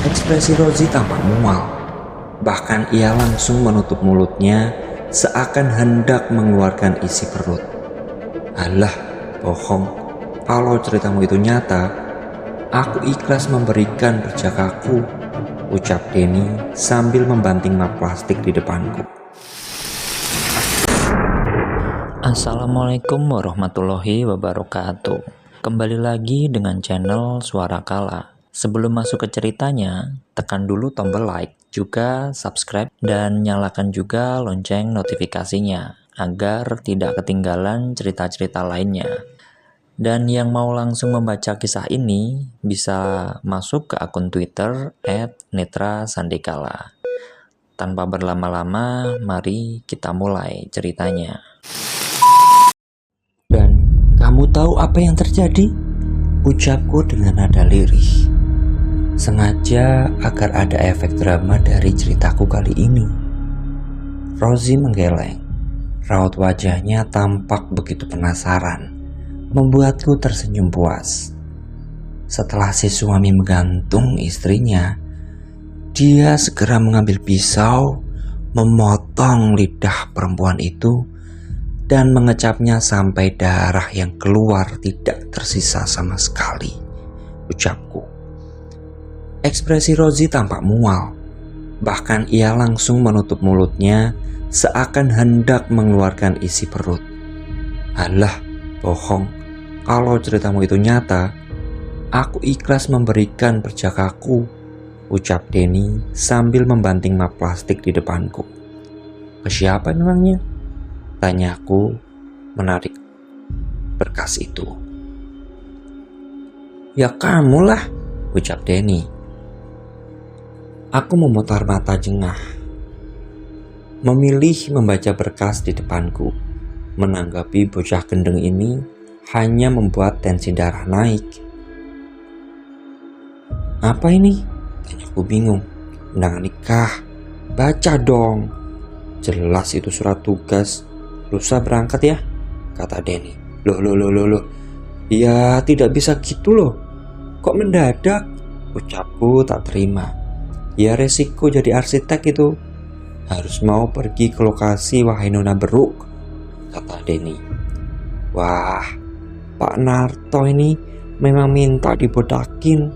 Ekspresi Rozi tampak mual. Bahkan ia langsung menutup mulutnya seakan hendak mengeluarkan isi perut. Alah, bohong. Kalau ceritamu itu nyata, aku ikhlas memberikan perjakaku, ucap Denny sambil membanting map plastik di depanku. Assalamualaikum warahmatullahi wabarakatuh. Kembali lagi dengan channel Suara Kala. Sebelum masuk ke ceritanya, tekan dulu tombol like, juga subscribe, dan nyalakan juga lonceng notifikasinya agar tidak ketinggalan cerita-cerita lainnya. Dan yang mau langsung membaca kisah ini bisa masuk ke akun Twitter @netrasandikala. Tanpa berlama-lama, mari kita mulai ceritanya. Dan kamu tahu apa yang terjadi? Ucapku dengan nada lirih. Sengaja agar ada efek drama dari ceritaku kali ini. Rozi menggeleng. Raut wajahnya tampak begitu penasaran, membuatku tersenyum puas. Setelah si suami menggantung istrinya, dia segera mengambil pisau, memotong lidah perempuan itu, dan mengecapnya sampai darah yang keluar tidak tersisa sama sekali, ucapku. Ekspresi Rozi tampak mual. Bahkan ia langsung menutup mulutnya seakan hendak mengeluarkan isi perut. Alah, bohong. Kalau ceritamu itu nyata, aku ikhlas memberikan perjakaku, ucap Denny sambil membanting map plastik di depanku. Ke siapa memangnya? Tanyaku menarik berkas itu. Ya kamulah, ucap Denny. Aku memutar mata jengah, memilih membaca berkas di depanku. Menanggapi bocah gendeng ini hanya membuat tensi darah naik. Apa ini? Tanyaku bingung. Undangan nikah. Baca dong. Jelas itu surat tugas. Lusa berangkat ya, kata Denny. Loh. Ya tidak bisa gitu loh. Kok mendadak? Ucapku tak terima. Ya resiko jadi arsitek itu. Harus mau pergi ke lokasi wahai nona beruk, kata Denny. Wah, Pak Narto ini memang minta dibotakin.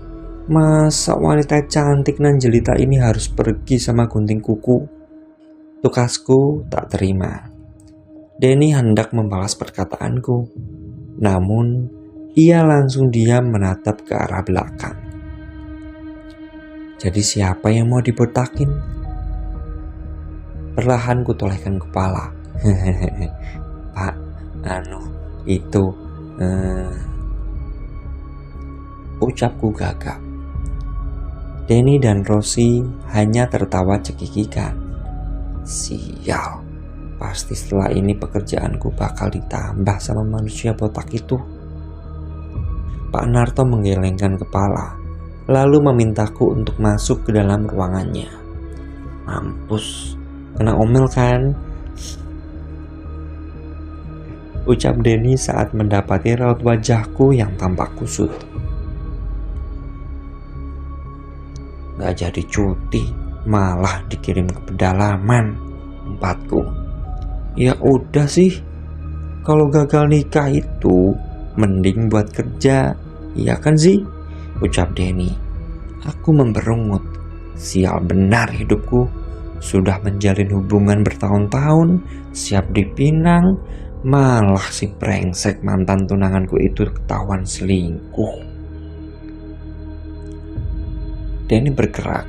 Masa wanita cantik nan jelita ini harus pergi sama gunting kuku? Tukasku tak terima. Denny hendak membalas perkataanku, namun ia langsung diam menatap ke arah belakang. Jadi siapa yang mau dibotakin? Perlahan kutolehkan kepala. Pak, itu ucapku gagap. Denny dan Rosi hanya tertawa cekikikan. Sial, pasti setelah ini pekerjaanku bakal ditambah sama manusia botak itu. Pak Narto menggelengkan kepala, lalu memintaku untuk masuk ke dalam ruangannya. Mampus, kena omel kan? Ucap Denny saat mendapati raut wajahku yang tampak kusut. Gak jadi cuti, malah dikirim ke pedalaman, empatku. Ya udah sih, kalau gagal nikah itu mending buat kerja, iya kan sih? Ucap Denny. Aku memberungut. Sial benar hidupku. Sudah menjalin hubungan bertahun-tahun, siap dipinang, malah si brengsek mantan tunanganku itu ketahuan selingkuh. Denny bergerak,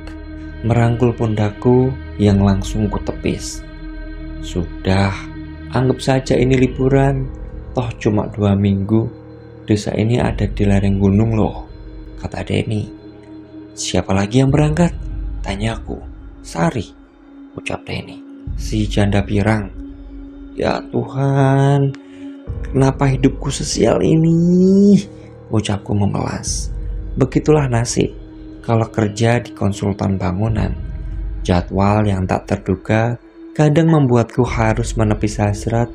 merangkul pundakku yang langsung kutepis. Sudah, anggap saja ini liburan. Toh cuma 2 minggu. Desa ini ada di lereng gunung loh, kata Denny. Siapa lagi yang berangkat? Tanyaku. Sari, ucap Denny. Si janda pirang. Ya Tuhan, kenapa hidupku sesial ini? Ucapku memelas. Begitulah nasib kalau kerja di konsultan bangunan. Jadwal yang tak terduga kadang membuatku harus menepis hasrat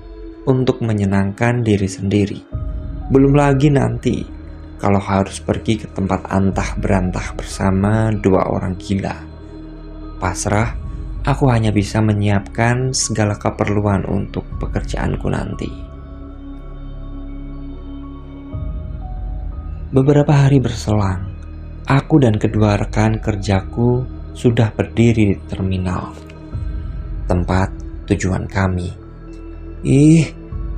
untuk menyenangkan diri sendiri. Belum lagi nanti kalau harus pergi ke tempat antah berantah bersama dua orang gila. Pasrah, aku hanya bisa menyiapkan segala keperluan untuk pekerjaanku nanti. Beberapa hari berselang, aku dan kedua rekan kerjaku sudah berdiri di terminal, tempat tujuan kami. Ih,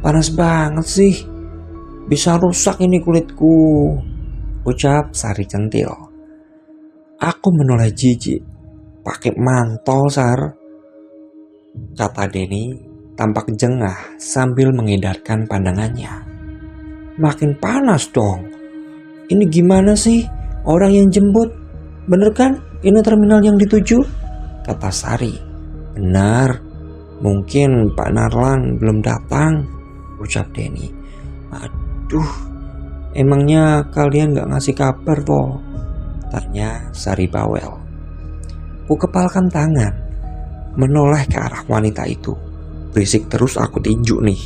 panas banget sih. Bisa rusak ini kulitku, ucap Sari centil. Aku menoleh jijik. Pakai mantol, Sar, kata Denny tampak jengah sambil mengedarkan pandangannya. Makin panas dong. Ini gimana sih orang yang jemput? Bener kan ini terminal yang dituju? Kata Sari. Benar, mungkin Pak Narlan belum datang, ucap Denny. Aduh, emangnya kalian gak ngasih kabar toh? Tanya Sari bawel. Ku kepalkan tangan, menoleh ke arah wanita itu. Berisik terus aku tinju nih,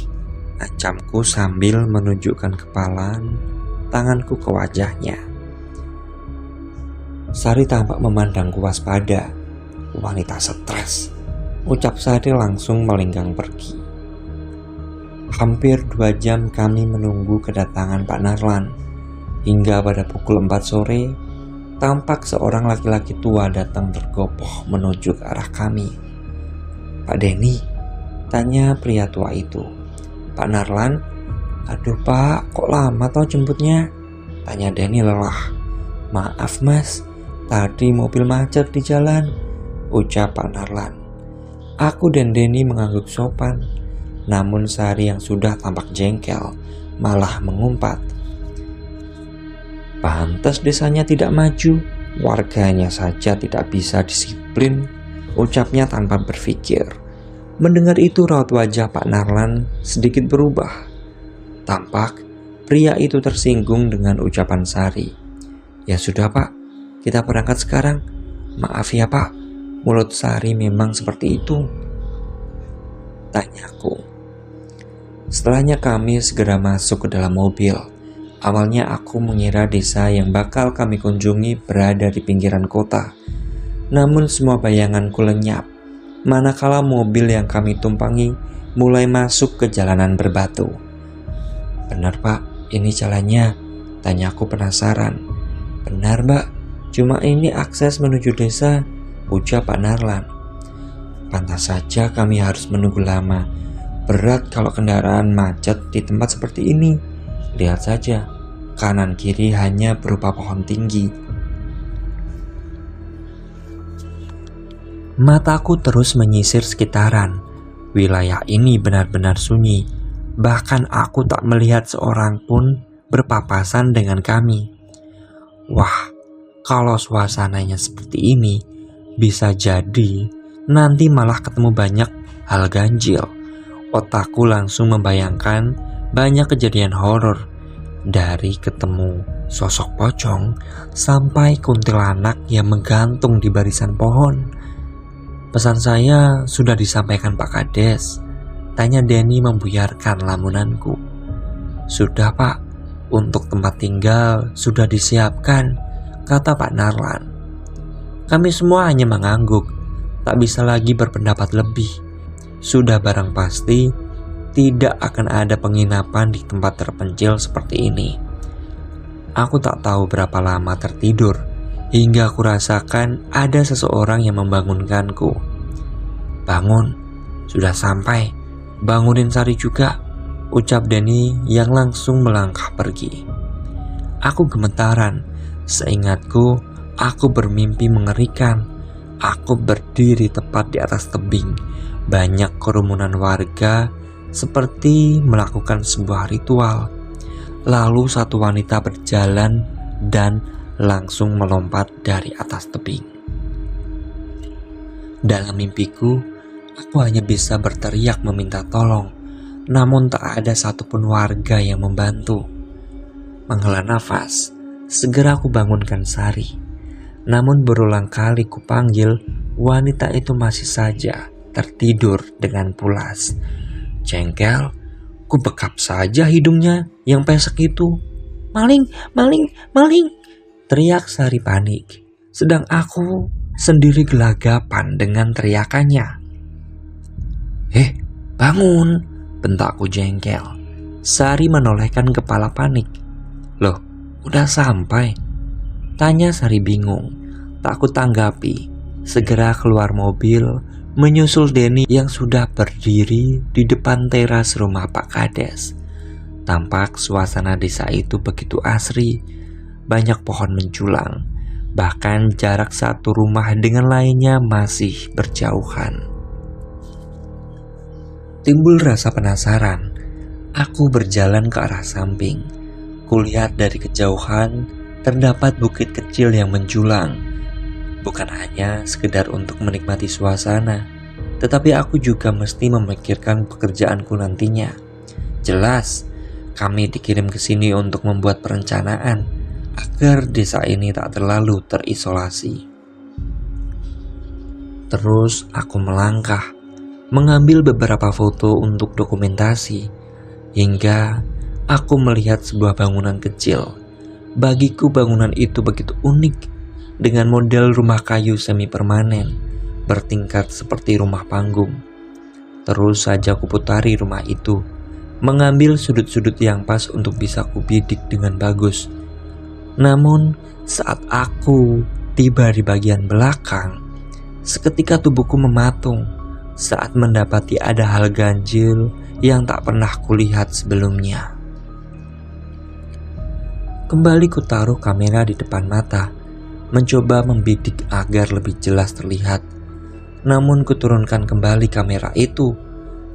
ancamku sambil menunjukkan kepalan tanganku ke wajahnya. Sari tampak memandangku waspada. Wanita stres, ucap Sari langsung melenggang pergi. Hampir 2 jam kami menunggu kedatangan Pak Narlan. Hingga pada pukul 4 sore, tampak seorang laki-laki tua datang tergopoh menuju ke arah kami. Pak Denny, tanya pria tua itu. Pak Narlan, aduh Pak, kok lama toh jemputnya? Tanya Denny lelah. Maaf Mas, tadi mobil macet di jalan, ucap Pak Narlan. Aku dan Denny mengangguk sopan, namun Sari yang sudah tampak jengkel malah mengumpat. Pantas desanya tidak maju, warganya saja tidak bisa disiplin, ucapnya tanpa berpikir. Mendengar itu raut wajah Pak Narlan sedikit berubah. Tampak pria itu tersinggung dengan ucapan Sari. Ya sudah Pak, kita berangkat sekarang. Maaf ya Pak, mulut Sari memang seperti itu, tanyaku. Setelahnya kami segera masuk ke dalam mobil. Awalnya aku mengira desa yang bakal kami kunjungi berada di pinggiran kota. Namun semua bayanganku lenyap manakala mobil yang kami tumpangi mulai masuk ke jalanan berbatu. Benar Pak, ini jalannya, tanyaku penasaran. Benar Mbak, cuma ini akses menuju desa, ucap Pak Narlan. Pantas saja kami harus menunggu lama. Berat kalau kendaraan macet di tempat seperti ini. Lihat saja, kanan kiri hanya berupa pohon tinggi. Mataku terus menyisir sekitaran. Wilayah ini benar-benar sunyi. Bahkan aku tak melihat seorang pun berpapasan dengan kami. Wah, kalau suasananya seperti ini, bisa jadi nanti malah ketemu banyak hal ganjil. Otakku langsung membayangkan banyak kejadian horor, dari ketemu sosok pocong sampai kuntilanak yang menggantung di barisan pohon. Pesan saya sudah disampaikan Pak Kades, tanya Denny membuyarkan lamunanku. Sudah Pak, untuk tempat tinggal sudah disiapkan, kata Pak Narlan. Kami semua hanya mengangguk, tak bisa lagi berpendapat lebih. Sudah barang pasti tidak akan ada penginapan di tempat terpencil seperti ini. Aku tak tahu berapa lama tertidur hingga aku rasakan ada seseorang yang membangunkanku. Bangun, sudah sampai, bangunin Sari juga, ucap Denny yang langsung melangkah pergi. Aku gemetaran, seingatku aku bermimpi mengerikan. Aku berdiri tepat di atas tebing. Banyak kerumunan warga seperti melakukan sebuah ritual. Lalu satu wanita berjalan dan langsung melompat dari atas tebing. Dalam mimpiku, aku hanya bisa berteriak meminta tolong, namun tak ada satupun warga yang membantu. Menghela nafas, segera aku bangunkan Sari. Namun berulang kali kupanggil, wanita itu masih saja tertidur dengan pulas. Jengkel, ku bekap saja hidungnya yang pesek itu. maling, maling, maling!" teriak Sari panik. Sedang aku sendiri gelagapan dengan teriakannya. Bangun!" bentakku jengkel. Sari menolehkan kepala panik. "Loh, udah sampai?" tanya Sari bingung. Tak ku tanggapi. Segera keluar mobil, menyusul Denny yang sudah berdiri di depan teras rumah Pak Kades. Tampak suasana desa itu begitu asri. Banyak pohon menjulang. Bahkan jarak satu rumah dengan lainnya masih berjauhan. Timbul rasa penasaran. Aku berjalan ke arah samping. Kulihat dari kejauhan terdapat bukit kecil yang menjulang. Bukan hanya sekedar untuk menikmati suasana, tetapi aku juga mesti memikirkan pekerjaanku nantinya. Jelas, kami dikirim ke sini untuk membuat perencanaan agar desa ini tak terlalu terisolasi. Terus aku melangkah, mengambil beberapa foto untuk dokumentasi, hingga aku melihat sebuah bangunan kecil. Bagiku bangunan itu begitu unik, dengan model rumah kayu semi permanen, bertingkat seperti rumah panggung. Terus saja kuputari rumah itu, mengambil sudut-sudut yang pas untuk bisa kubidik dengan bagus. Namun saat aku tiba di bagian belakang, seketika tubuhku mematung saat mendapati ada hal ganjil yang tak pernah kulihat sebelumnya. Kembali kutaruh kamera di depan mata, mencoba membidik agar lebih jelas terlihat. Namun kuturunkan kembali kamera itu.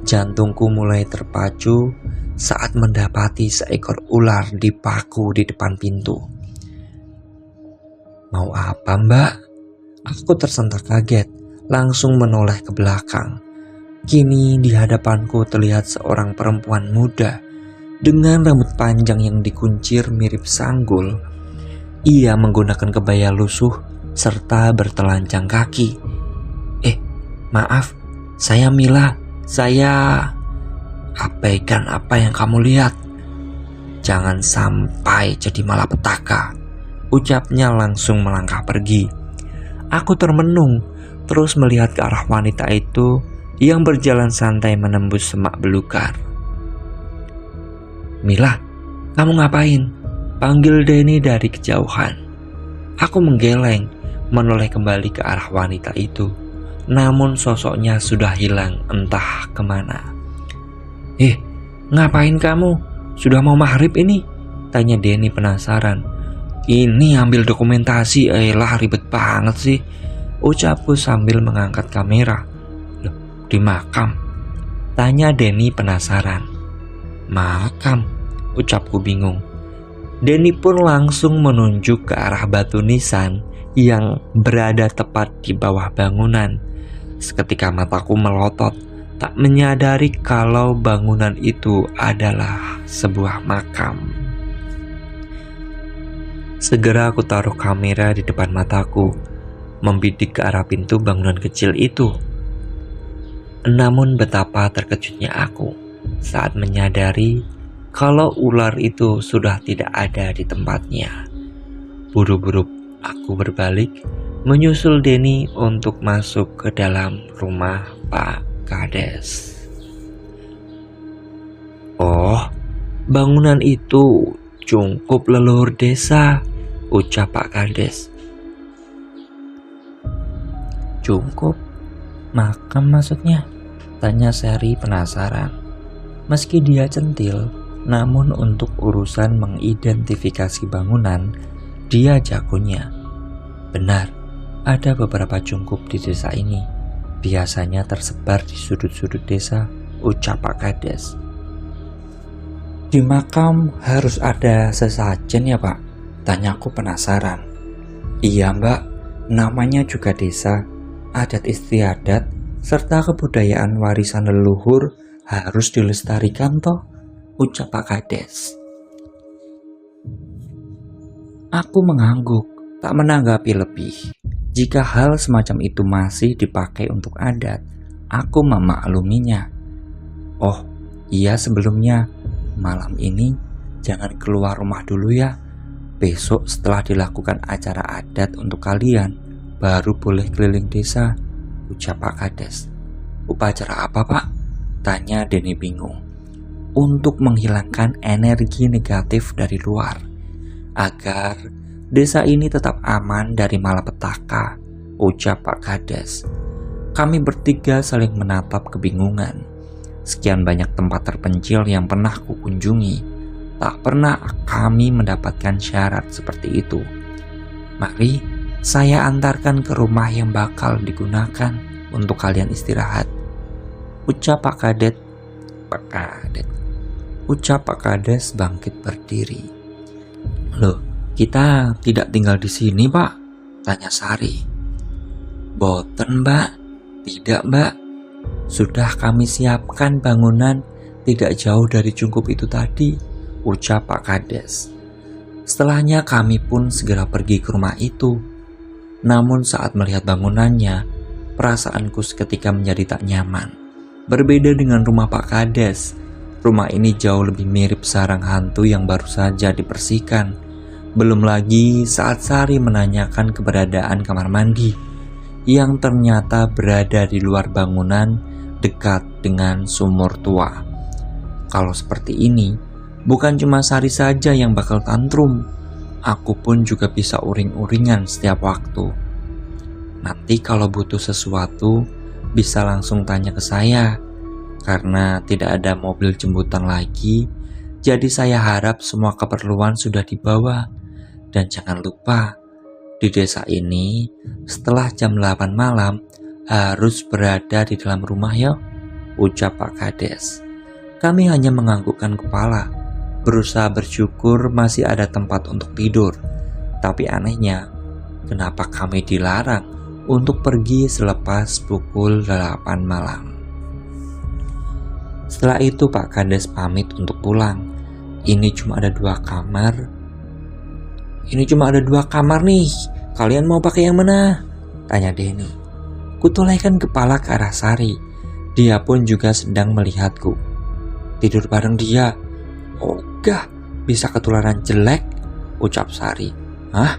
Jantungku mulai terpacu saat mendapati seekor ular dipaku di depan pintu. "Mau apa, Mbak?" Aku tersentak kaget, langsung menoleh ke belakang. Kini di hadapanku terlihat seorang perempuan muda dengan rambut panjang yang dikuncir mirip sanggul. Ia menggunakan kebaya lusuh serta bertelanjang kaki. Maaf, saya Mila. Saya..." "Abaikan apa yang kamu lihat. Jangan sampai jadi malapetaka," ucapnya langsung melangkah pergi. Aku termenung, terus melihat ke arah wanita itu yang berjalan santai menembus semak belukar. "Mila, kamu ngapain?" panggil Denny dari kejauhan. Aku menggeleng, menoleh kembali ke arah wanita itu. Namun sosoknya sudah hilang entah kemana. Ngapain kamu? Sudah mau maghrib ini?" tanya Denny penasaran. "Ini ambil dokumentasi, elah ribet banget sih," ucapku sambil mengangkat kamera. "Loh, di makam?" tanya Denny penasaran. "Makam?" ucapku bingung. Denny pun langsung menunjuk ke arah batu nisan yang berada tepat di bawah bangunan. Seketika mataku melotot, tak menyadari kalau bangunan itu adalah sebuah makam. Segera aku taruh kamera di depan mataku, membidik ke arah pintu bangunan kecil itu. Namun betapa terkejutnya aku saat menyadari kalau ular itu sudah tidak ada di tempatnya. Buru-buru aku berbalik, menyusul Denny untuk masuk ke dalam rumah Pak Kades. "Oh, bangunan itu cungkup leluhur desa," ucap Pak Kades. "Cungkup? Makam maksudnya?" tanya Sari penasaran. Meski dia centil, namun untuk urusan mengidentifikasi bangunan, dia jagonya. Benar, ada beberapa cungkup di desa ini. Biasanya tersebar di sudut-sudut desa, ucap Pak Kades. "Di makam harus ada sesajen ya, Pak?" tanyaku penasaran. "Iya, Mbak, namanya juga desa. Adat istiadat serta kebudayaan warisan leluhur harus dilestarikan toh," ucap Pak Kades. Aku mengangguk, tak menanggapi lebih. Jika hal semacam itu masih dipakai untuk adat, aku memakluminya. "Oh iya, sebelumnya malam ini jangan keluar rumah dulu ya. Besok setelah dilakukan acara adat untuk kalian, baru boleh keliling desa, ucap Pak Kades. Upacara apa, Pak? Tanya Denny bingung. Untuk menghilangkan energi negatif dari luar, agar desa ini tetap aman dari malapetaka, ucap Pak Kades. Kami bertiga saling menatap kebingungan. Sekian banyak tempat terpencil yang pernah kukunjungi, tak pernah kami mendapatkan syarat seperti itu. Mari saya antarkan ke rumah yang bakal digunakan untuk kalian istirahat, ucap Pak Kades. Ucap Pak Kades bangkit berdiri. Loh, kita tidak tinggal di sini, Pak? Tanya Sari. Boten, Mbak. Tidak, Mbak. Sudah kami siapkan bangunan tidak jauh dari Cungkup itu tadi, ucap Pak Kades. Setelahnya kami pun segera pergi ke rumah itu. Namun saat melihat bangunannya, perasaanku seketika menjadi tak nyaman. Berbeda dengan rumah Pak Kades, rumah ini jauh lebih mirip sarang hantu yang baru saja dibersihkan. Belum lagi saat Sari menanyakan keberadaan kamar mandi yang ternyata berada di luar bangunan dekat dengan sumur tua. Kalau seperti ini, bukan cuma Sari saja yang bakal tantrum, aku pun juga bisa uring-uringan setiap waktu. Nanti kalau butuh sesuatu, bisa langsung tanya ke saya. Karena tidak ada mobil jemputan lagi, jadi saya harap semua keperluan sudah dibawa. Dan jangan lupa, di desa ini setelah jam 8 malam harus berada di dalam rumah ya, ucap Pak Kades. Kami hanya menganggukkan kepala, berusaha bersyukur masih ada tempat untuk tidur. Tapi anehnya, kenapa kami dilarang untuk pergi selepas pukul 8 malam? Setelah itu Pak Kades pamit untuk pulang. Ini cuma ada 2 kamar nih. Kalian mau pakai yang mana? Tanya Denny. Kutolehkan kepala ke arah Sari. Dia pun juga sedang melihatku. Tidur bareng dia. Ogah, bisa ketularan jelek, ucap Sari. Hah?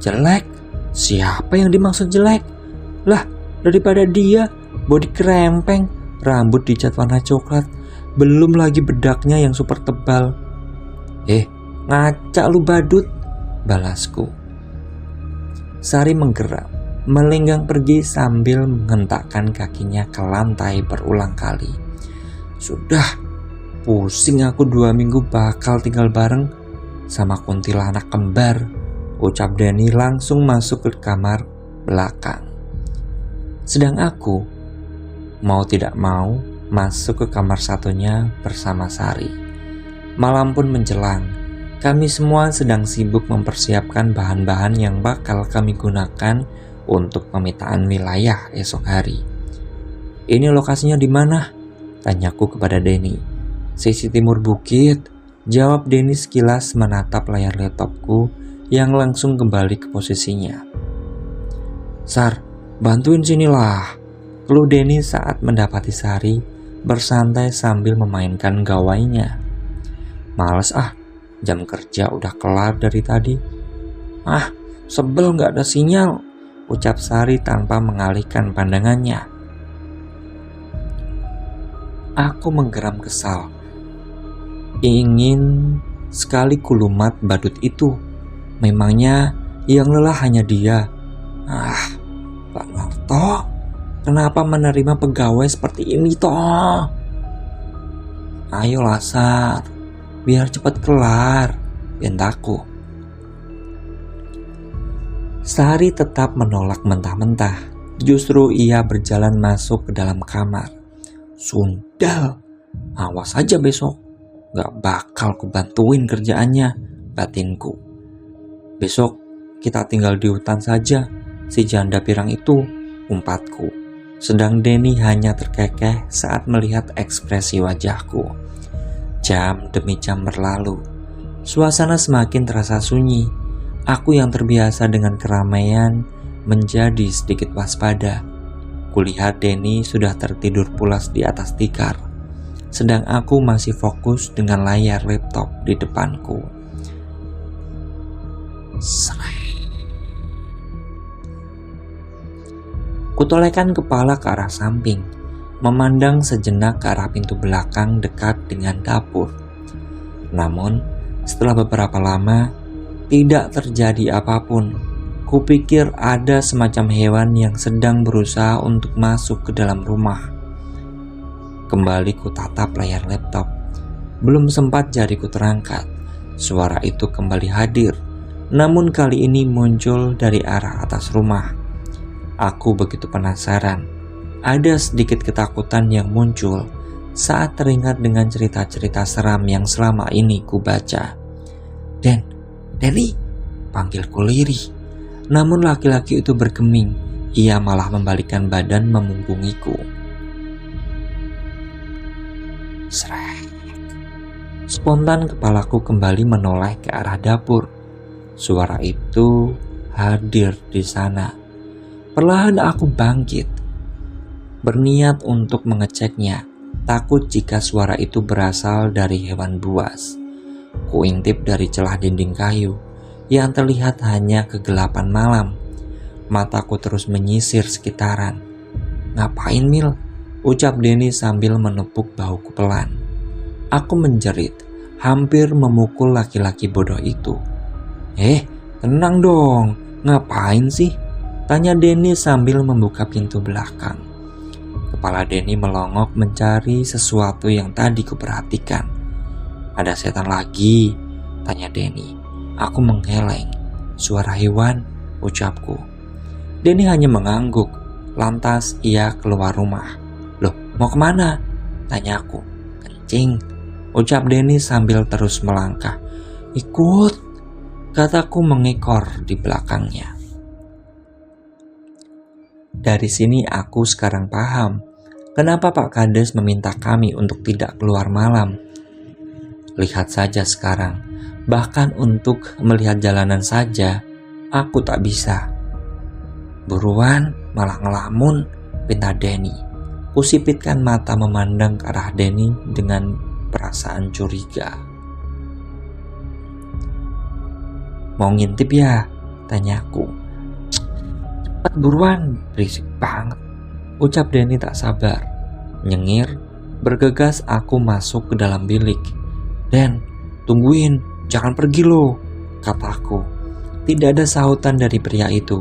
Jelek? Siapa yang dimaksud jelek? Lah, daripada dia body krempeng, rambut dicat warna coklat, belum lagi bedaknya yang super tebal. Ngaca lu badut, balasku. Sari menggeram, melenggang pergi sambil menghentakkan kakinya ke lantai berulang kali. Sudah, pusing aku 2 minggu bakal tinggal bareng sama kuntilanak kembar, ucap Denny langsung masuk ke kamar belakang. Sedang aku mau tidak mau masuk ke kamar satunya bersama Sari. Malam pun menjelang. Kami semua sedang sibuk mempersiapkan bahan-bahan yang bakal kami gunakan untuk pemetaan wilayah esok hari. Ini lokasinya di mana? Tanyaku kepada Denny. Sisi timur bukit, jawab Denny sekilas menatap layar laptopku yang langsung kembali ke posisinya. Sar, bantuin sinilah, keluh Denny saat mendapati Sari bersantai sambil memainkan gawainya. Males jam kerja udah kelar dari tadi. Sebel gak ada sinyal, ucap Sari tanpa mengalihkan pandangannya. Aku menggeram kesal. Ingin sekali kulumat badut itu. Memangnya yang lelah hanya dia. Pak Narto, kenapa menerima pegawai seperti ini toh? Ayolah Sar, biar cepat kelar, bentakku. Sari tetap menolak mentah-mentah. Justru ia berjalan masuk ke dalam kamar. Sundal, awas aja besok, gak bakal kubantuin kerjaannya, batinku. Besok kita tinggal di hutan saja, si janda pirang itu, umpatku. Sedang Denny hanya terkekeh saat melihat ekspresi wajahku. Jam demi jam berlalu. Suasana semakin terasa sunyi. Aku yang terbiasa dengan keramaian menjadi sedikit waspada. Kulihat Denny sudah tertidur pulas di atas tikar. sedang aku masih fokus dengan layar laptop di depanku. Kutolekan kepala ke arah samping, memandang sejenak ke arah pintu belakang dekat dengan dapur. Namun, setelah beberapa lama, tidak terjadi apapun. Kupikir ada semacam hewan yang sedang berusaha untuk masuk ke dalam rumah. Kembali kutatap layar laptop. Belum sempat jariku terangkat, suara itu kembali hadir. Namun kali ini muncul dari arah atas rumah. Aku begitu penasaran. Ada sedikit ketakutan yang muncul saat teringat dengan cerita-cerita seram yang selama ini kubaca. Denny, panggilku lirih. Namun laki-laki itu bergeming. Ia malah membalikkan badan memunggungiku. Srek. Spontan kepalaku kembali menoleh ke arah dapur. Suara itu hadir di sana. Perlahan aku bangkit, berniat untuk mengeceknya. Takut jika suara itu berasal dari hewan buas. Kuintip dari celah dinding kayu yang terlihat hanya kegelapan malam. Mataku terus menyisir sekitaran. Ngapain, Mil? Ucap Denny sambil menepuk bahuku pelan. Aku menjerit, hampir memukul laki-laki bodoh itu. Tenang dong, ngapain sih? Tanya Denny sambil membuka pintu belakang. Kepala Denny melongok mencari sesuatu yang tadi kuperhatikan. Ada setan lagi? Tanya Denny. Aku menggeleng. Suara hewan, ucapku. Denny hanya mengangguk. Lantas ia keluar rumah. Loh, mau kemana? Tanyaku. Kencing, ucap Denny sambil terus melangkah. Ikut, kataku mengekor di belakangnya. Dari sini aku sekarang paham kenapa Pak Kades meminta kami untuk tidak keluar malam. Lihat saja sekarang, bahkan untuk melihat jalanan saja aku tak bisa. Buruan, malah ngelamun, pinta Denny. Kusipitkan mata memandang ke arah Denny dengan perasaan curiga. Mau ngintip ya? Tanyaku. Cepat buruan, berisik banget, ucap Denny tak sabar. Nyengir, bergegas aku masuk ke dalam bilik. Den, tungguin, jangan pergi lo, kataku. Tidak ada sahutan dari pria itu.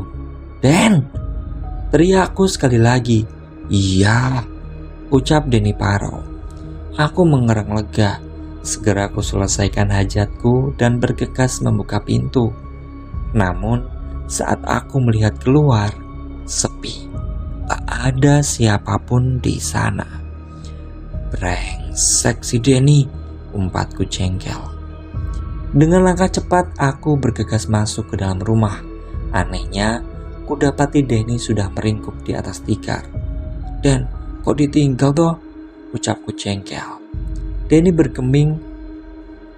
Den, teriakku sekali lagi. Iya, ucap Denny Parau. Aku mengerang lega. Segera aku selesaikan hajatku dan bergegas membuka pintu. Namun saat aku melihat keluar, sepi. Tak ada siapapun di sana. Brengsek si Denny, umpatku jengkel. Dengan langkah cepat aku bergegas masuk ke dalam rumah. Anehnya, kudapati Denny sudah meringkuk di atas tikar. Dan kok ditinggal toh? Ucapku jengkel. Denny bergeming,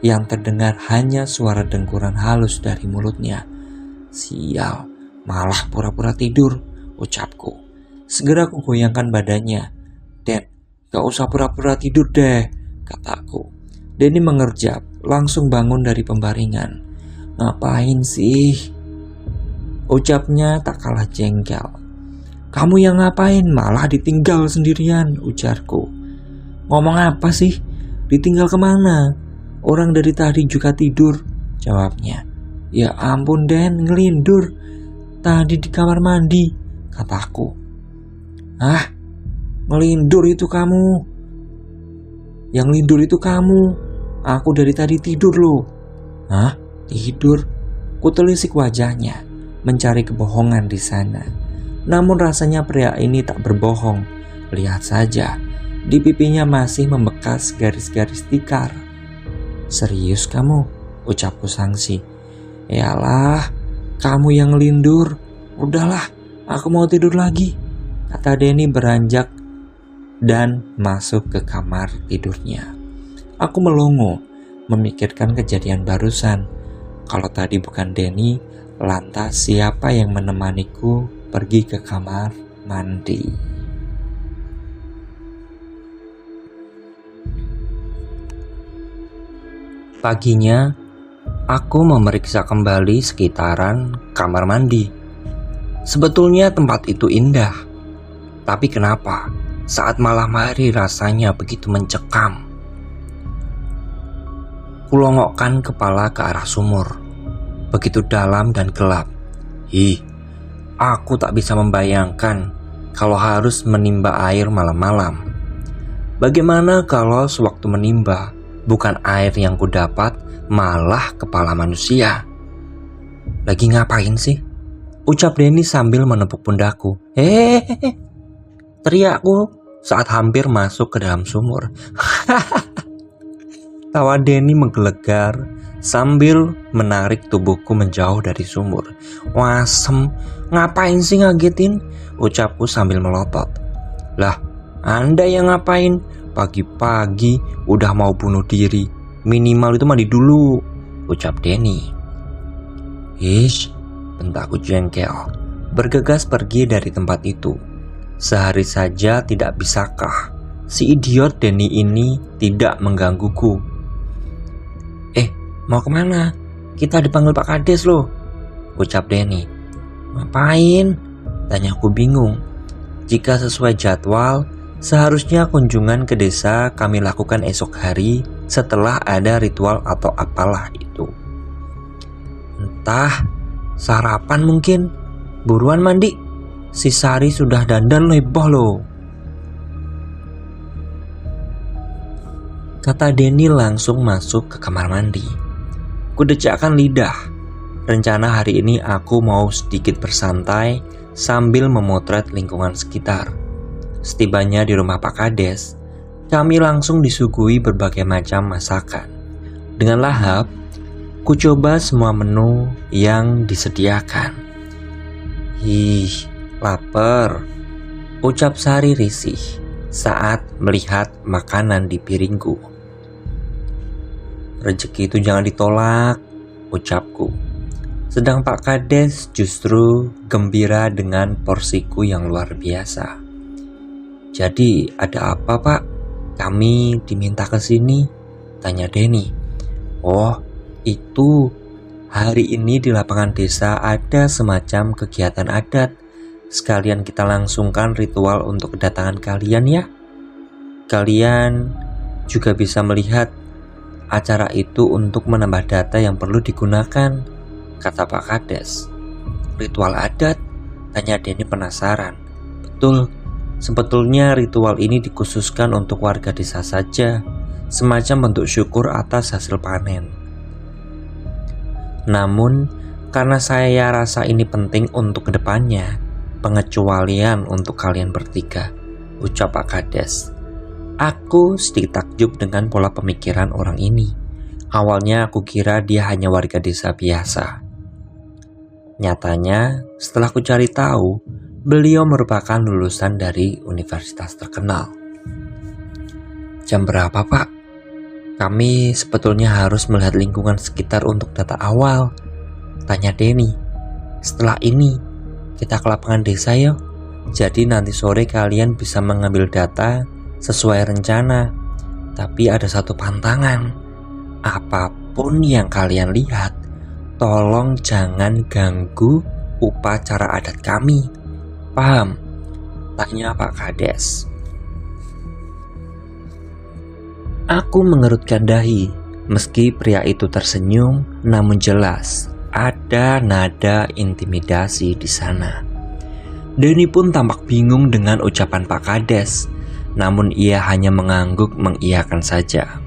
yang terdengar hanya suara dengkuran halus dari mulutnya. Sial, malah pura-pura tidur, ucapku. Segera aku goyangkan badannya. Den, gak usah pura-pura tidur deh, kataku. Denny mengerjap, langsung bangun dari pembaringan. Ngapain sih? Ucapnya tak kalah jengkel. Kamu yang ngapain, malah ditinggal sendirian, ujarku. Ngomong apa sih? Ditinggal kemana? Orang dari tadi juga tidur, jawabnya. Ya ampun Den, ngelindur. Tadi di kamar mandi, kataku. Ah, ngelindur itu kamu. Yang lindur itu kamu. Aku dari tadi tidur loh. Hah? Tidur? Kutelisik wajahnya, mencari kebohongan di sana. Namun rasanya pria ini tak berbohong. Lihat saja, di pipinya masih membekas garis-garis tikar. Serius kamu? Ucapku sangsi. Yalah, kamu yang lindur. Udahlah, aku mau tidur lagi, kata Denny beranjak dan masuk ke kamar tidurnya. Aku melongo, memikirkan kejadian barusan. Kalau tadi bukan Denny, lantas siapa yang menemaniku pergi ke kamar mandi? Paginya, aku memeriksa kembali sekitaran kamar mandi. Sebetulnya tempat itu indah, tapi kenapa saat malam hari rasanya begitu mencekam? Kulongokkan kepala ke arah sumur, begitu dalam dan gelap. Aku tak bisa membayangkan kalau harus menimba air malam-malam. Bagaimana kalau sewaktu menimba bukan air yang kudapat, malah kepala manusia? Lagi ngapain sih? Ucap Denny sambil menepuk pundakku. Teriakku saat hampir masuk ke dalam sumur. Tawa Denny menggelegar sambil menarik tubuhku menjauh dari sumur. Wasem, ngapain sih ngagetin? Ucapku sambil melotot. Lah, Anda yang ngapain? Pagi-pagi udah mau bunuh diri. Minimal itu mandi dulu, ucap Denny. Bentakku jengkel. Bergegas pergi dari tempat itu. Sehari saja tidak bisakah si idiot Denny ini tidak menggangguku? Mau kemana? Kita dipanggil Pak Kades loh, ucap Denny. Ngapain? Tanyaku bingung. Jika sesuai jadwal, seharusnya kunjungan ke desa kami lakukan esok hari setelah ada ritual atau apalah itu. Entah, sarapan mungkin. Buruan mandi, si Sari sudah dandan heboh loh, kata Denny langsung masuk ke kamar mandi. Kudecakkan lidah. Rencana hari ini aku mau sedikit bersantai sambil memotret lingkungan sekitar. Setibanya di rumah Pak Kades, kami langsung disuguhi berbagai macam masakan. Dengan lahap, ku coba semua menu yang disediakan. Lapar, ucap Sari risih saat melihat makanan di piringku. Rezeki itu jangan ditolak, ucapku. Sedang Pak Kades justru gembira dengan porsiku yang luar biasa. Jadi ada apa Pak? Kami diminta ke sini, tanya Denny. Oh, itu hari ini di lapangan desa ada semacam kegiatan adat. Sekalian kita langsungkan ritual untuk kedatangan kalian ya. Kalian juga bisa melihat acara itu untuk menambah data yang perlu digunakan, kata Pak Kades. Ritual adat? Tanya Denny penasaran. Betul, sebetulnya ritual ini dikhususkan untuk warga desa saja, semacam bentuk syukur atas hasil panen. Namun, karena saya rasa ini penting untuk kedepannya, pengecualian untuk kalian bertiga, ucap Pak Kades. Aku sedikit takjub dengan pola pemikiran orang ini. Awalnya aku kira dia hanya warga desa biasa. Nyatanya, setelah ku cari tahu, beliau merupakan lulusan dari universitas terkenal. Jam berapa, Pak? Kami sebetulnya harus melihat lingkungan sekitar untuk data awal, tanya Denny. Setelah ini, kita ke lapangan desa yuk. Jadi nanti sore kalian bisa mengambil data sesuai rencana. Tapi ada satu pantangan. Apapun yang kalian lihat, tolong jangan ganggu upacara adat kami. Paham? Tanya Pak Kades. Aku mengerutkan dahi. Meski pria itu tersenyum, namun jelas ada nada intimidasi di sana. Denny pun tampak bingung dengan ucapan Pak Kades. Namun ia hanya mengangguk mengiyakan saja.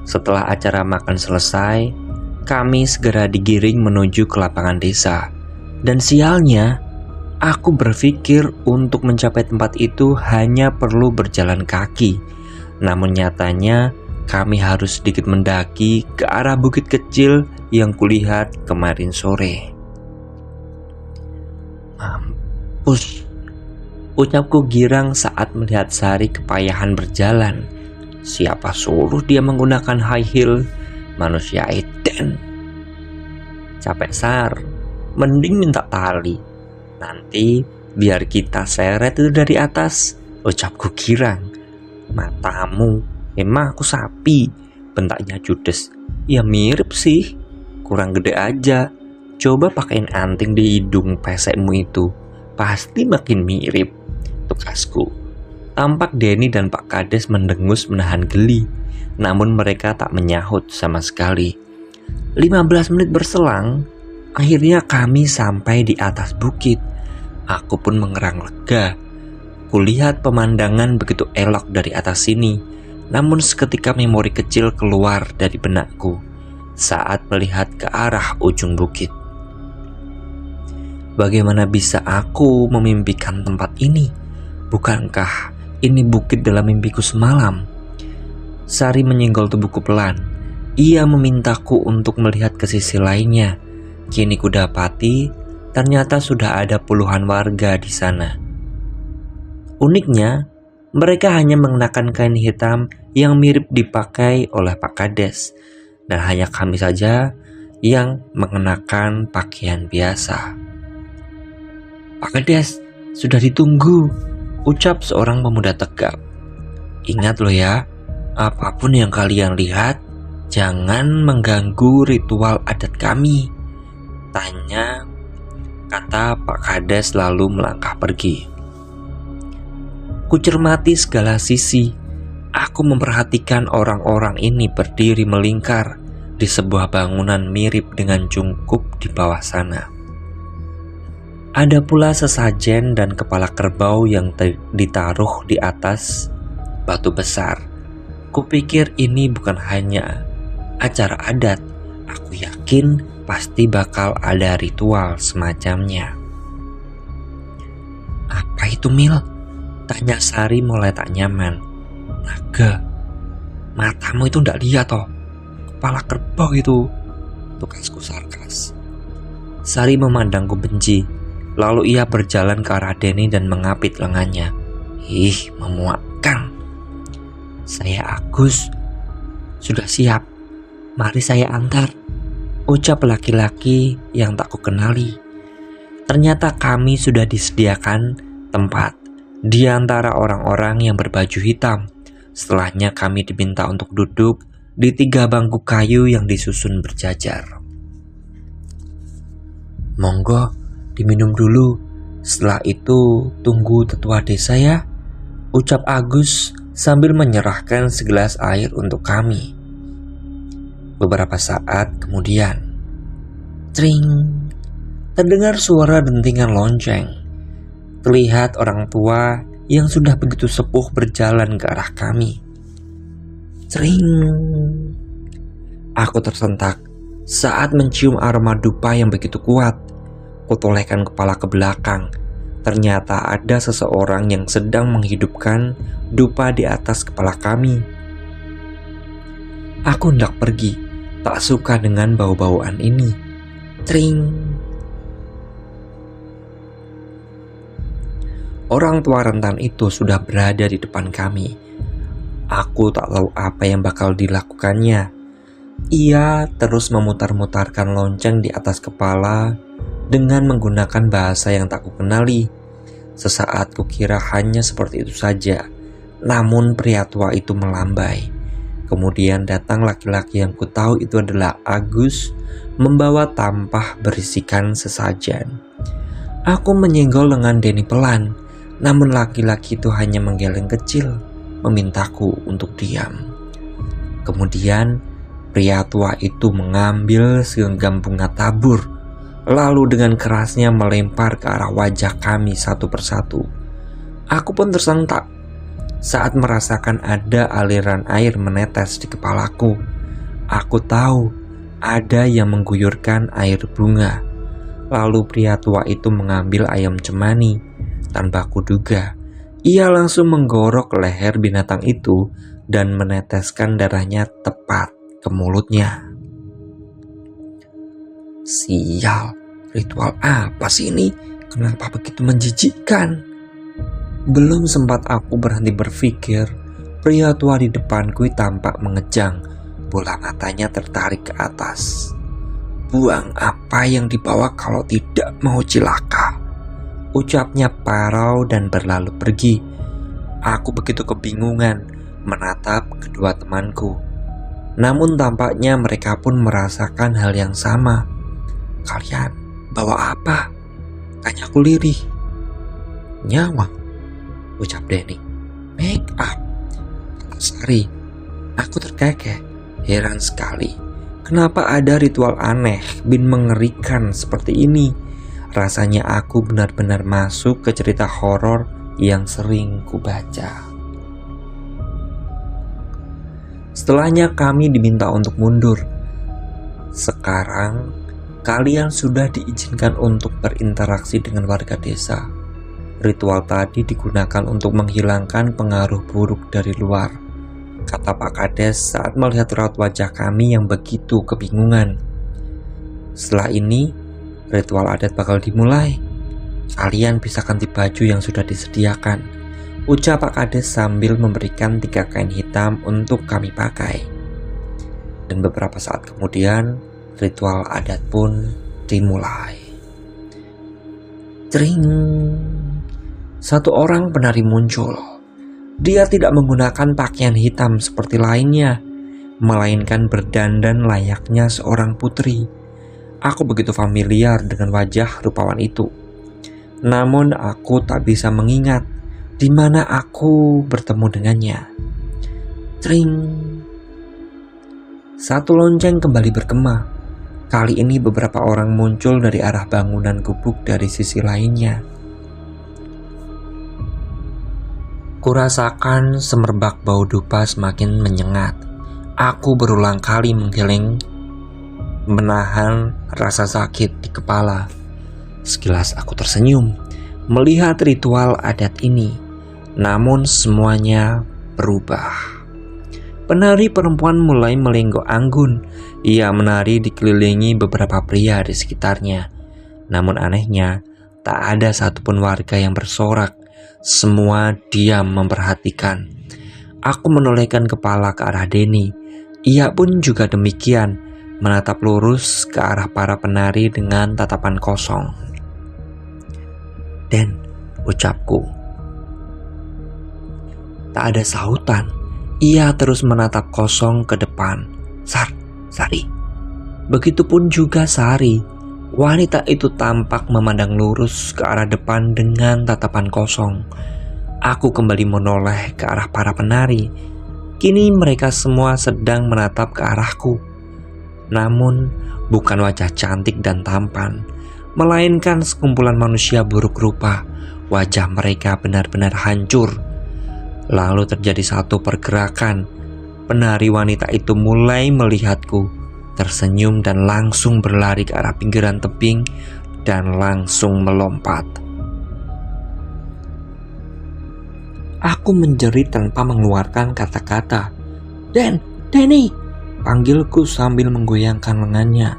Setelah acara makan selesai, kami segera digiring menuju ke lapangan desa. Dan sialnya, aku berpikir untuk mencapai tempat itu hanya perlu berjalan kaki. Namun nyatanya kami harus sedikit mendaki ke arah bukit kecil yang kulihat kemarin sore. Mampus, ucapku girang saat melihat Sari kepayahan berjalan. Siapa suruh dia menggunakan high heel? Manusia eden. Capek Sar, mending minta tali. Nanti biar kita seret itu dari atas, ucapku girang. Matamu, emang aku sapi? bentaknya judes. Ya mirip sih, kurang gede aja. Coba pakein anting di hidung pesekmu itu, pasti makin mirip, tukasku. Tampak Denny dan Pak Kades mendengus menahan geli, namun mereka tak menyahut sama sekali. 15 menit berselang, akhirnya kami sampai di atas bukit. Aku pun mengerang lega. Kulihat pemandangan begitu elok dari atas sini, namun seketika memori kecil keluar dari benakku saat melihat ke arah ujung bukit. Bagaimana bisa aku memimpikan tempat ini? Bukankah ini bukit dalam mimpiku semalam? Sari menyenggol tubuhku pelan. Ia memintaku untuk melihat ke sisi lainnya. Kini kudapati ternyata sudah ada puluhan warga di sana. Uniknya, mereka hanya mengenakan kain hitam yang mirip dipakai oleh Pak Kades, dan hanya kami saja yang mengenakan pakaian biasa. Pak Kades, sudah ditunggu, ucap seorang pemuda tegap. Ingat loh ya, apapun yang kalian lihat, jangan mengganggu ritual adat kami, tanya, kata Pak Kades lalu melangkah pergi. Kucermati segala sisi. Aku memperhatikan orang-orang ini berdiri melingkar di sebuah bangunan mirip dengan cungkup di bawah sana. Ada pula sesajen dan kepala kerbau yang ditaruh di atas batu besar. Kupikir ini bukan hanya acara adat, aku yakin pasti bakal ada ritual semacamnya. Apa itu, Mil? Tanya Sari mulai tak nyaman. Naga, matamu itu ndak lihat toh? Kepala kerbau itu, tukasku sarkas. Sari memandangku benci. Lalu ia berjalan ke arah Denny dan mengapit lengannya. Ih, memuakkan. Saya Agus, sudah siap. Mari saya antar, ucap laki-laki yang tak kukenali. Ternyata kami sudah disediakan tempat di antara orang-orang yang berbaju hitam. Setelahnya kami diminta untuk duduk di 3 bangku kayu yang disusun berjajar. Monggo, diminum dulu. Setelah itu tunggu tetua desa ya, ucap Agus sambil menyerahkan segelas air untuk kami. Beberapa saat kemudian, tring, terdengar suara dentingan lonceng. Terlihat orang tua yang sudah begitu sepuh berjalan ke arah kami. Tring. Aku tersentak saat mencium aroma dupa yang begitu kuat. Kutolehkan kepala ke belakang. Ternyata ada seseorang yang sedang menghidupkan dupa di atas kepala kami. Aku hendak pergi, tak suka dengan bau-bauan ini. Tring. Orang tua rentan itu sudah berada di depan kami. Aku tak tahu apa yang bakal dilakukannya. Ia terus memutar-mutarkan lonceng di atas kepala dengan menggunakan bahasa yang tak kukenali. Sesaat kukira hanya seperti itu saja, namun pria tua itu melambai. Kemudian datang laki-laki yang kutahu itu adalah Agus, membawa tampah berisikan sesajen. Aku menyenggol lengan Denny pelan, namun laki-laki itu hanya menggeleng kecil, memintaku untuk diam. Kemudian pria tua itu mengambil segenggam bunga tabur, lalu dengan kerasnya melempar ke arah wajah kami satu persatu. Aku pun tersentak saat merasakan ada aliran air menetes di kepalaku. Aku tahu ada yang mengguyurkan air bunga. Lalu pria tua itu mengambil ayam cemani. Tanpa kuduga, ia langsung menggorok leher binatang itu dan meneteskan darahnya tepat ke mulutnya. Sial, ritual apa sih ini? Kenapa begitu menjijikkan? Belum sempat aku berhenti berpikir, pria tua di depanku tampak mengejang. Bola matanya tertarik ke atas. Buang apa yang dibawa kalau tidak mau cilaka, ucapnya parau dan berlalu pergi. Aku begitu kebingungan menatap kedua temanku. Namun tampaknya mereka pun merasakan hal yang sama. "Kalian bawa apa?" tanyaku lirih. "Nyawang," ucap Denny. "Make up," kata Sari. Aku terkekeh, heran sekali. Kenapa ada ritual aneh bin mengerikan seperti ini? Rasanya aku benar-benar masuk ke cerita horor yang sering kubaca. Setelahnya kami diminta untuk mundur. "Sekarang kalian sudah diizinkan untuk berinteraksi dengan warga desa. Ritual tadi digunakan untuk menghilangkan pengaruh buruk dari luar," kata Pak Kades saat melihat raut wajah kami yang begitu kebingungan. "Setelah ini, ritual adat bakal dimulai. Kalian bisa ganti baju yang sudah disediakan," ucap Pak Kades sambil memberikan 3 kain hitam untuk kami pakai. Dan beberapa saat kemudian, ritual adat pun dimulai. Tring! Satu orang penari muncul. Dia tidak menggunakan pakaian hitam seperti lainnya, melainkan berdandan layaknya seorang putri. Aku begitu familiar dengan wajah rupawan itu. Namun aku tak bisa mengingat di mana aku bertemu dengannya. Tring! Satu lonceng kembali bergema. Kali ini beberapa orang muncul dari arah bangunan gubuk dari sisi lainnya. Kurasakan semerbak bau dupa semakin menyengat. Aku berulang kali menggeleng, menahan rasa sakit di kepala. Sekilas aku tersenyum melihat ritual adat ini. Namun semuanya berubah. Penari perempuan mulai melenggok anggun. Ia menari dikelilingi beberapa pria di sekitarnya. Namun anehnya, tak ada satupun warga yang bersorak. Semua diam memperhatikan. Aku menolehkan kepala ke arah Denny. Ia pun juga demikian, menatap lurus ke arah para penari dengan tatapan kosong. "Den," ucapku. Tak ada sautan. Ia terus menatap kosong ke depan. Sari." Begitupun juga Sari. Wanita itu tampak memandang lurus ke arah depan dengan tatapan kosong. Aku kembali menoleh ke arah para penari. Kini mereka semua sedang menatap ke arahku. Namun bukan wajah cantik dan tampan, melainkan sekumpulan manusia buruk rupa. Wajah mereka benar-benar hancur. Lalu terjadi satu pergerakan. Penari wanita itu mulai melihatku, tersenyum dan langsung berlari ke arah pinggiran tebing dan langsung melompat. Aku menjerit tanpa mengeluarkan kata-kata. Denny!" panggilku sambil menggoyangkan lengannya.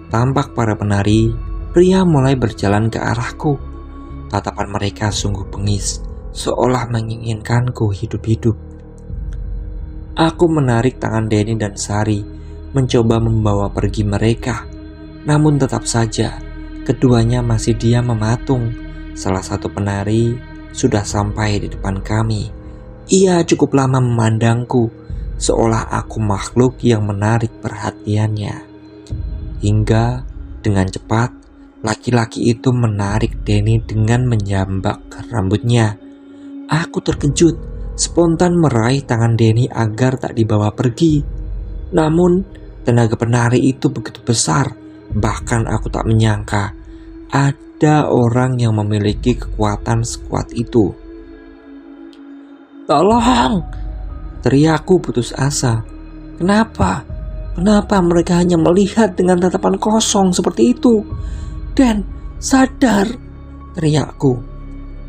Tampak para penari pria mulai berjalan ke arahku. Tatapan mereka sungguh bengis, seolah menginginkanku hidup-hidup. Aku menarik tangan Denny dan Sari, mencoba membawa pergi mereka. Namun tetap saja, keduanya masih diam mematung. Salah satu penari sudah sampai di depan kami. Ia cukup lama memandangku, seolah aku makhluk yang menarik perhatiannya. Hingga dengan cepat, laki-laki itu menarik Denny dengan menjambak rambutnya. Aku terkejut, spontan meraih tangan Denny agar tak dibawa pergi. Namun tenaga penari itu begitu besar, bahkan aku tak menyangka ada orang yang memiliki kekuatan sekuat itu. "Tolong!" teriakku putus asa. Kenapa mereka hanya melihat dengan tatapan kosong seperti itu? "Den, sadar!" teriakku.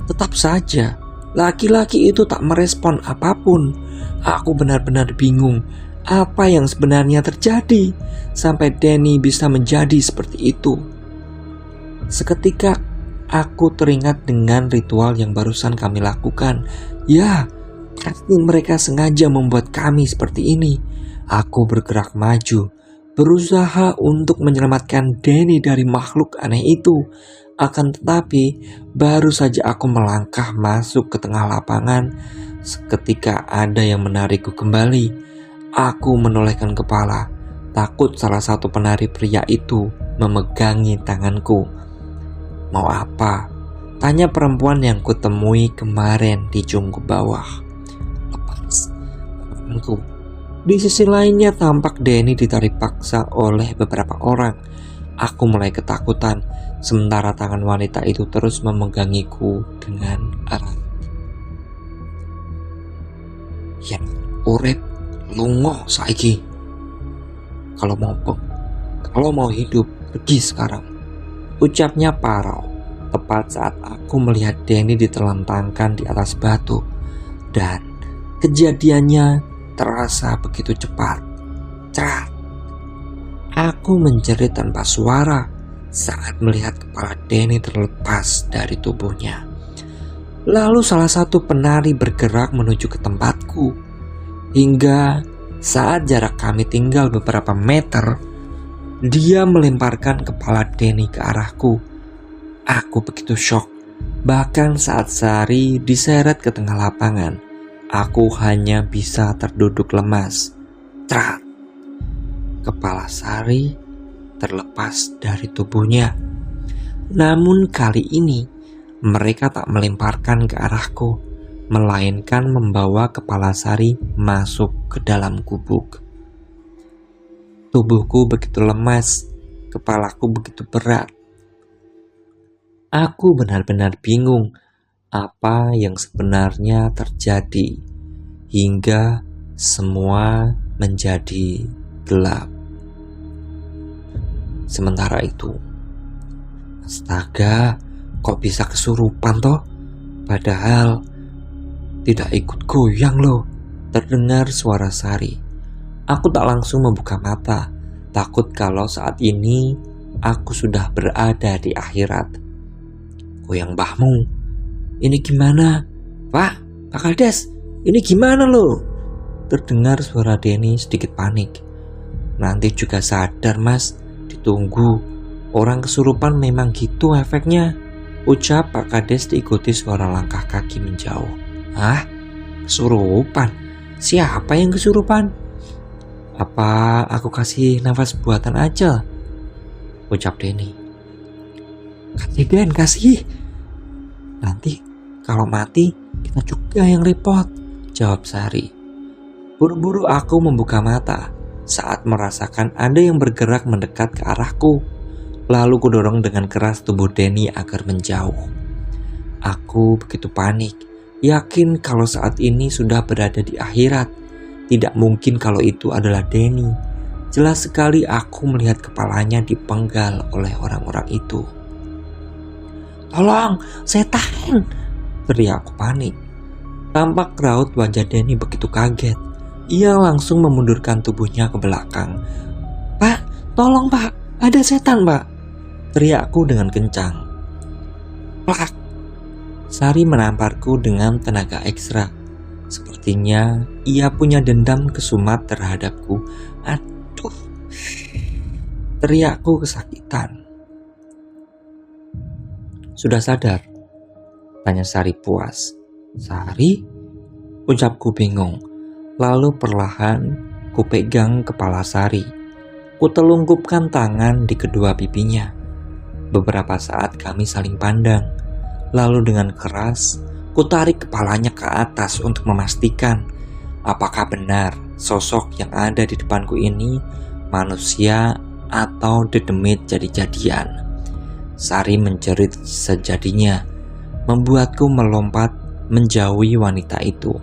Tetap saja laki-laki itu tak merespon apapun. Aku benar-benar bingung apa yang sebenarnya terjadi sampai Denny bisa menjadi seperti itu. Seketika aku teringat dengan ritual yang barusan kami lakukan. Ya, pasti mereka sengaja membuat kami seperti ini. Aku bergerak maju, berusaha untuk menyelamatkan Denny dari makhluk aneh itu. Akan tetapi, baru saja aku melangkah masuk ke tengah lapangan, seketika ada yang menarikku kembali. Aku menolehkan kepala, takut salah satu penari pria itu memegangi tanganku. "Mau apa?" tanya perempuan yang kutemui kemarin di junggu bawah. "Lepas tanganku." Di sisi lainnya tampak Denny ditarik paksa oleh beberapa orang. Aku mulai ketakutan, sementara tangan wanita itu terus memegangiku dengan erat. "Yen urip lungo saiki. Kalau mau hidup, pergi sekarang," ucapnya parau. Tepat saat aku melihat Denny ditelentangkan di atas batu, dan kejadiannya terasa begitu cepat. Cerat. Aku menjerit tanpa suara saat melihat kepala Denny terlepas dari tubuhnya. Lalu salah satu penari bergerak menuju ke tempatku. Hingga saat jarak kami tinggal beberapa meter, dia melemparkan kepala Denny ke arahku. Aku begitu syok. Bahkan saat Sari diseret ke tengah lapangan, aku hanya bisa terduduk lemas. Cerat. Kepala Sari terlepas dari tubuhnya. Namun kali ini mereka tak melemparkan ke arahku, melainkan membawa kepala Sari masuk ke dalam gubuk. Tubuhku begitu lemas, kepalaku begitu berat. Aku benar-benar bingung apa yang sebenarnya terjadi, hingga semua menjadi gelap. Sementara itu, astaga, kok bisa kesurupan toh? Padahal tidak ikut goyang loh. Terdengar suara Sari. Aku tak langsung membuka mata, takut kalau saat ini aku sudah berada di akhirat. "Goyang mbahmu, ini gimana? Pak Kades, ini gimana loh?" Terdengar suara Denny sedikit panik. "Nanti juga sadar mas, ditunggu. Orang kesurupan memang gitu efeknya," ucap Pak Kades diikuti suara langkah kaki menjauh. "Hah? Kesurupan? Siapa yang kesurupan? Apa aku kasih nafas buatan aja?" ucap Denny. "Kasih Den, kasih. Nanti kalau mati kita juga yang repot," jawab Sari. Buru-buru aku membuka mata saat merasakan ada yang bergerak mendekat ke arahku. Lalu kudorong dengan keras tubuh Denny agar menjauh. Aku begitu panik, yakin kalau saat ini sudah berada di akhirat. Tidak mungkin kalau itu adalah Denny. Jelas sekali aku melihat kepalanya dipenggal oleh orang-orang itu. "Tolong, setan!" teriakku panik. Tampak raut wajah Denny begitu kaget. Ia langsung memundurkan tubuhnya ke belakang. "Pak, tolong pak, ada setan pak!" teriakku dengan kencang. Plak! Sari menamparku dengan tenaga ekstra. Sepertinya ia punya dendam kesumat terhadapku. "Aduh!" teriakku kesakitan. "Sudah sadar?" tanya Sari puas. "Sari?" ucapku bingung. Lalu perlahan kupegang kepala Sari. Kutelungkupkan tangan di kedua pipinya. Beberapa saat kami saling pandang. Lalu dengan keras kutarik kepalanya ke atas untuk memastikan apakah benar sosok yang ada di depanku ini manusia atau dedemit jadi-jadian. Sari menjerit sejadinya, membuatku melompat menjauhi wanita itu.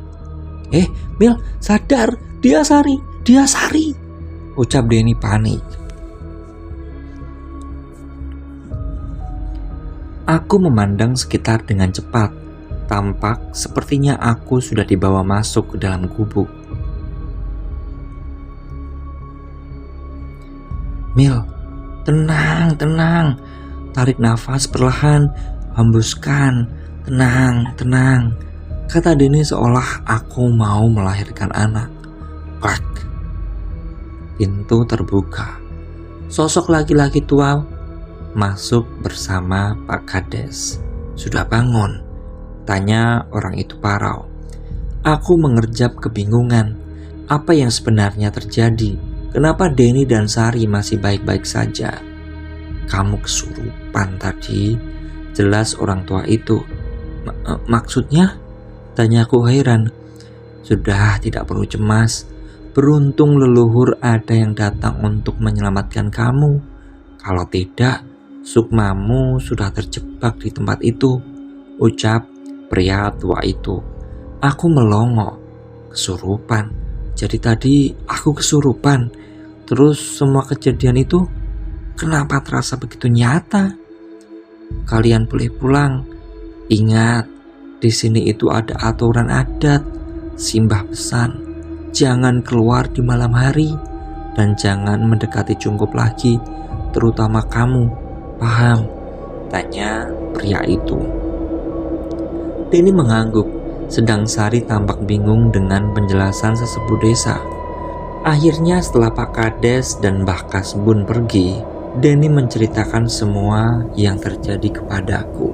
Mil, sadar, dia Sari, ucap Denny panik. Aku memandang sekitar dengan cepat. Tampak sepertinya aku sudah dibawa masuk ke dalam gubuk. "Mil, tenang. Tarik nafas perlahan, hembuskan. Tenang," kata Denny seolah aku mau melahirkan anak. Plak! Pintu terbuka. Sosok laki-laki tua masuk bersama Pak Kades. "Sudah bangun?" tanya orang itu parau. Aku mengerjap kebingungan. Apa yang sebenarnya terjadi? Kenapa Denny dan Sari masih baik-baik saja? Kamu kesurupan tadi, jelas orang tua itu. Maksudnya? Tanyaku heran. Sudah, tidak perlu cemas. Beruntung leluhur ada yang datang untuk menyelamatkan kamu. Kalau tidak, sukmamu sudah terjebak di tempat itu, ucap pria tua itu. Aku melongo. Kesurupan. Jadi tadi aku kesurupan. Terus semua kejadian itu kenapa terasa begitu nyata? Kalian boleh pulang. Ingat, di sini itu ada aturan adat. Simbah pesan, jangan keluar di malam hari dan jangan mendekati Cungkup lagi, terutama kamu. Paham? Tanya pria itu. Denny mengangguk, sedang Sari tampak bingung dengan penjelasan sesepuh desa. Akhirnya setelah Pak Kades dan Mbah Kasbun pergi, Denny menceritakan semua yang terjadi kepadaku.